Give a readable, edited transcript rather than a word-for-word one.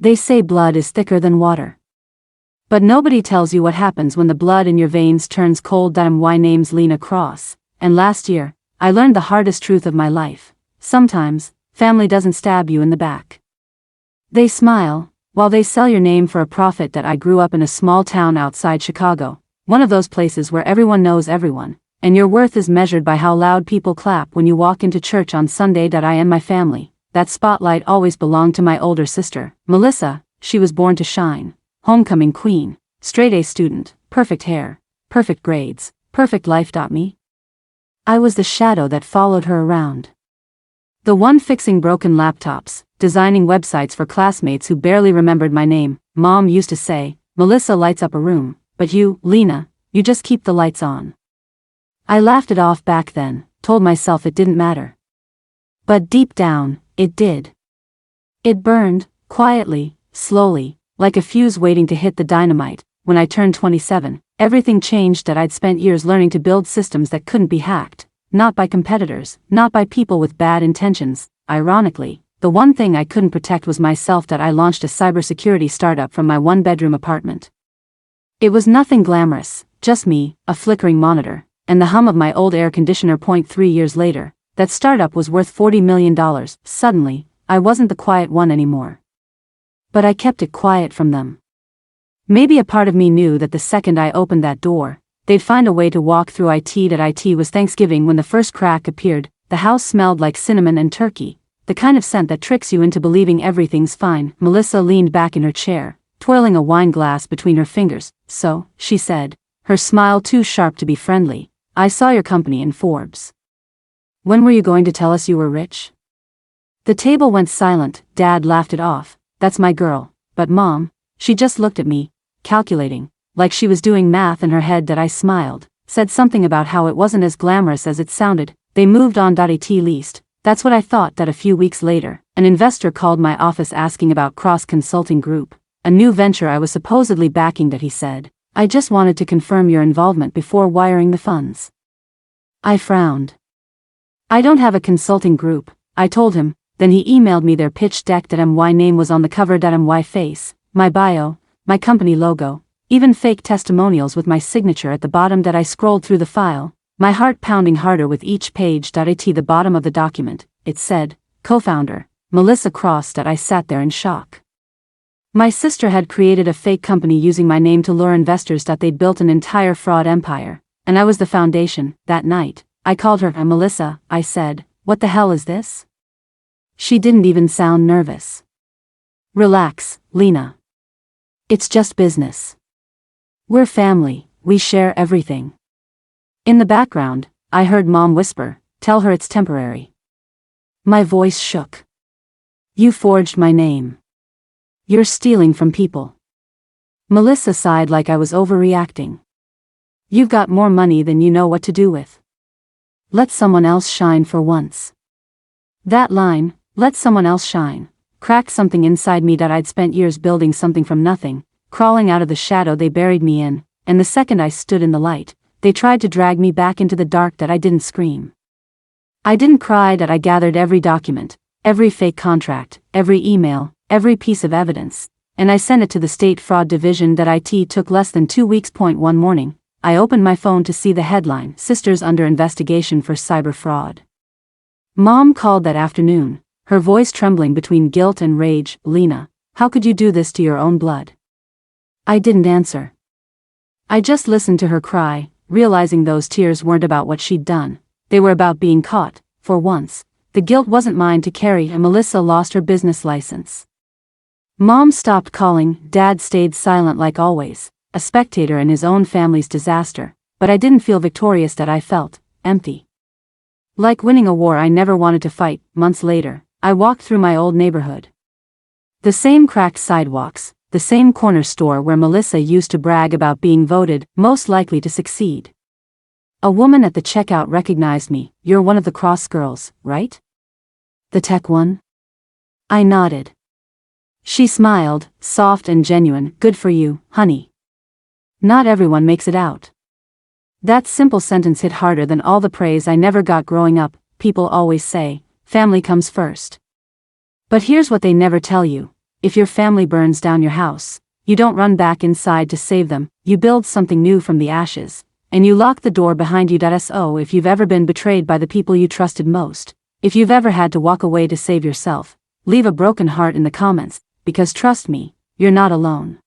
They say blood is thicker than water. But nobody tells you what happens when the blood in your veins turns cold. My name's Lena Cross, and last year, I learned the hardest truth of my life. Sometimes, family doesn't stab you in the back. They smile, while they sell your name for a profit. That I grew up in a small town outside Chicago, one of those places where everyone knows everyone, and your worth is measured by how loud people clap when you walk into church on Sunday. I am my family. That spotlight always belonged to my older sister, Melissa. She was born to shine. Homecoming queen, straight A student, perfect hair, perfect grades, perfect life. Me? I was the shadow that followed her around. The one fixing broken laptops, designing websites for classmates who barely remembered my name. Mom used to say, Melissa lights up a room, but you, Lena, you just keep the lights on. I laughed it off back then, told myself it didn't matter. But deep down, it did. It burned, quietly, slowly, like a fuse waiting to hit the dynamite. When I turned 27, everything changed. I'd spent years learning to build systems that couldn't be hacked, not by competitors, not by people with bad intentions. Ironically, the one thing I couldn't protect was myself. I launched a cybersecurity startup from my one-bedroom apartment. It was nothing glamorous, just me, a flickering monitor, and the hum of my old air conditioner. 3 years later, that startup was worth $40 million. Suddenly, I wasn't the quiet one anymore. But I kept it quiet from them. Maybe a part of me knew that the second I opened that door, they'd find a way to walk through it. It was Thanksgiving when the first crack appeared. The house smelled like cinnamon and turkey, the kind of scent that tricks you into believing everything's fine. Melissa leaned back in her chair, twirling a wine glass between her fingers. So, she said, her smile too sharp to be friendly, I saw your company in Forbes. When were you going to tell us you were rich? The table went silent. Dad laughed it off. That's my girl. But Mom, she just looked at me, calculating, like she was doing math in her head. I smiled, said something about how it wasn't as glamorous as it sounded. They moved on. At least, that's what I thought. A few weeks later, an investor called my office asking about Cross Consulting Group, a new venture I was supposedly backing. He said, I just wanted to confirm your involvement before wiring the funds. I frowned. I don't have a consulting group, I told him. Then he emailed me their pitch deck. My name was on the cover. My face, my bio, my company logo, even fake testimonials with my signature at the bottom. I scrolled through the file, my heart pounding harder with each page. At the bottom of the document, it said, co-founder, Melissa Cross. I sat there in shock. My sister had created a fake company using my name to lure investors. They'd built an entire fraud empire, and I was the foundation. That night, I called her. Melissa, I said, what the hell is this? She didn't even sound nervous. Relax, Lena. It's just business. We're family, we share everything. In the background, I heard Mom whisper, tell her it's temporary. My voice shook. You forged my name. You're stealing from people. Melissa sighed like I was overreacting. You've got more money than you know what to do with. Let someone else shine for once. That line, let someone else shine, cracked something inside me. I'd spent years building something from nothing, crawling out of the shadow they buried me in, and the second I stood in the light, they tried to drag me back into the dark. I didn't scream. I didn't cry. I gathered every document, every fake contract, every email, every piece of evidence, and I sent it to the State Fraud Division. It took less than 2 weeks. One morning, I opened my phone to see the headline, Sisters Under Investigation for Cyber Fraud. Mom called that afternoon, her voice trembling between guilt and rage. Lena, how could you do this to your own blood? I didn't answer. I just listened to her cry, realizing those tears weren't about what she'd done, they were about being caught. For once, the guilt wasn't mine to carry, and Melissa lost her business license. Mom stopped calling. Dad stayed silent like always, a spectator in his own family's disaster, but I didn't feel victorious. I felt empty. Like winning a war I never wanted to fight. Months later, I walked through my old neighborhood. The same cracked sidewalks, the same corner store where Melissa used to brag about being voted most likely to succeed. A woman at the checkout recognized me. You're one of the Cross girls, right? The tech one? I nodded. She smiled, soft and genuine. Good for you, honey. Not everyone makes it out. That simple sentence hit harder than all the praise I never got growing up. People always say, family comes first. But here's what they never tell you. if your family burns down your house, you don't run back inside to save them, you build something new from the ashes, and you lock the door behind you. So if you've ever been betrayed by the people you trusted most, if you've ever had to walk away to save yourself, leave a broken heart in the comments, because trust me, you're not alone.